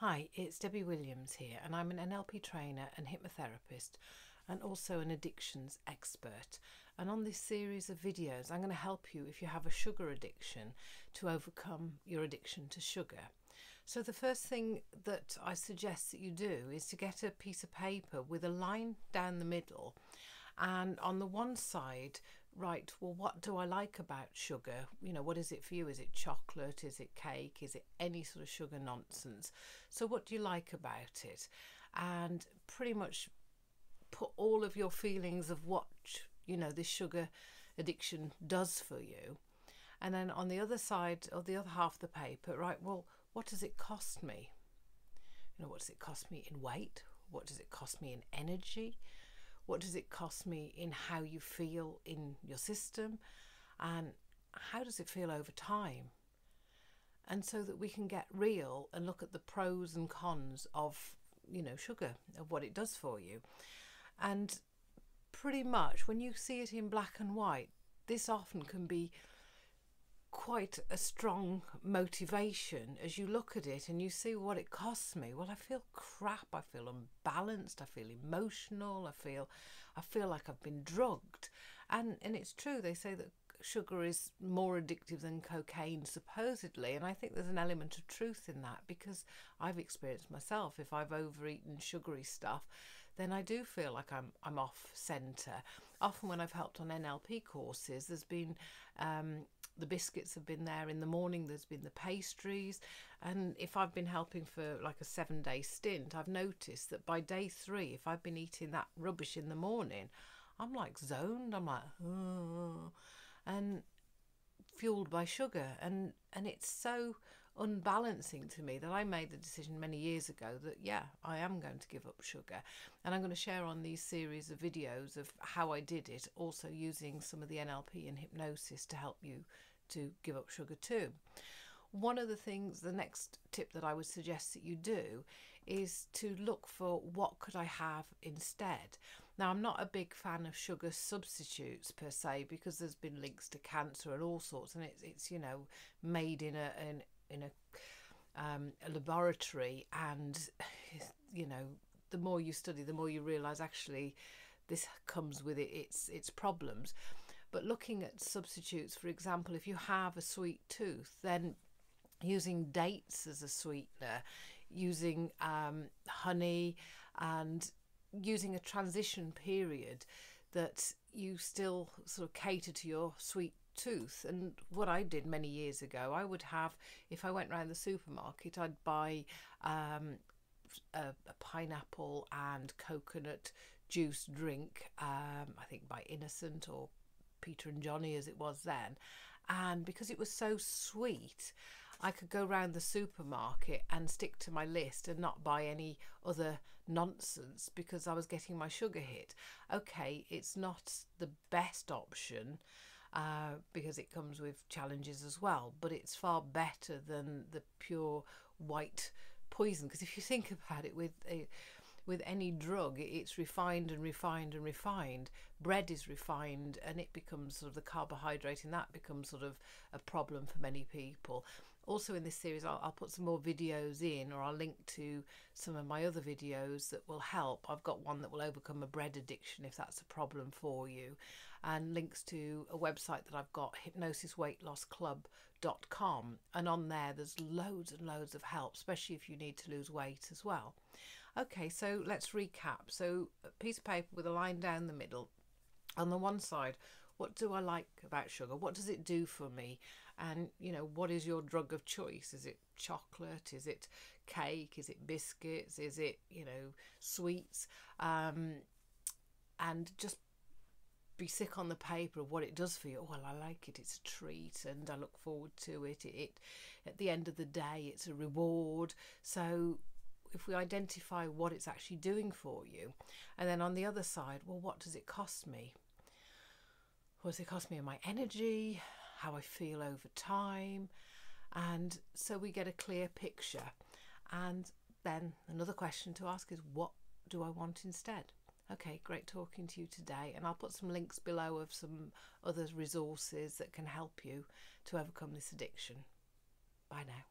Hi, it's Debbie Williams here, and I'm an NLP trainer and hypnotherapist and also an addictions expert. And on this series of videos, I'm going to help you if you have a sugar addiction to overcome your addiction to sugar. So the first thing that I suggest that you do is to get a piece of paper with a line down the middle, and on the one side write, well, what do I like about sugar? You know, what is it for you? Is it chocolate? Is it cake? Is it any sort of sugar nonsense? So what do you like about it? And pretty much put all of your feelings of what, you know, this sugar addiction does for you. And then on the other side, or the other half of the paper, right, well, what does it cost me? You know, what does it cost me in weight? What does it cost me in energy? What does it cost me in how you feel in your system? And how does it feel over time? And so that we can get real and look at the pros and cons of, you know, sugar, of what it does for you. And pretty much when you see it in black and white, this often can be quite a strong motivation as you look at it and you see what it costs me. Well, I feel crap, I feel unbalanced, I feel emotional, I feel like I've been drugged. And it's true, they say that sugar is more addictive than cocaine, supposedly, and I think there's an element of truth in that, because I've experienced myself. If I've overeaten sugary stuff, then I do feel like I'm off centre. Often when I've helped on NLP courses, there's been the biscuits have been there in the morning, there's been the pastries, and if I've been helping for like a 7-day stint, I've noticed that by day 3, if I've been eating that rubbish in the morning, I'm like zoned, I'm like, oh, and fueled by sugar, and it's so unbalancing to me that I made the decision many years ago that yeah, I am going to give up sugar. And I'm going to share on these series of videos of how I did it, also using some of the NLP and hypnosis to help you to give up sugar too. One of the things, the next tip that I would suggest that you do is to look for what could I have instead. Now, I'm not a big fan of sugar substitutes per se, because there's been links to cancer and all sorts, and it's you know, made in a laboratory, and you know, the more you study, the more you realize actually this comes with its problems. But looking at substitutes, for example, if you have a sweet tooth, then using dates as a sweetener, using honey, and using a transition period that you still sort of cater to your sweet tooth. And what I did many years ago, I would have, if I went around the supermarket, I'd buy a pineapple and coconut juice drink, I think by Innocent or Peter and Johnny as it was then, and because it was so sweet, I could go round the supermarket and stick to my list and not buy any other nonsense because I was getting my sugar hit. Okay, it's not the best option because it comes with challenges as well, but it's far better than the pure white poison, because if you think about it, with any drug, it's refined and refined and refined. Bread is refined and it becomes sort of the carbohydrate, and that becomes sort of a problem for many people. Also in this series, I'll put some more videos in, or I'll link to some of my other videos that will help. I've got one that will overcome a bread addiction if that's a problem for you, and links to a website that I've got, hypnosisweightlossclub.com, and on there there's loads and loads of help, especially if you need to lose weight as well. Okay, so let's recap. So a piece of paper with a line down the middle. On the one side, what do I like about sugar? What does it do for me? And, you know, what is your drug of choice? Is it chocolate? Is it cake? Is it biscuits? Is it, you know, sweets? And just be sick on the paper of what it does for you. Oh, well, I like it, it's a treat and I look forward to it. It at the end of the day, it's a reward. So if we identify what it's actually doing for you, and then on the other side, well, what does it cost me? What does it cost me in my energy, how I feel over time? And so we get a clear picture. And then another question to ask is, what do I want instead? Okay, great talking to you today, and I'll put some links below of some other resources that can help you to overcome this addiction. Bye now.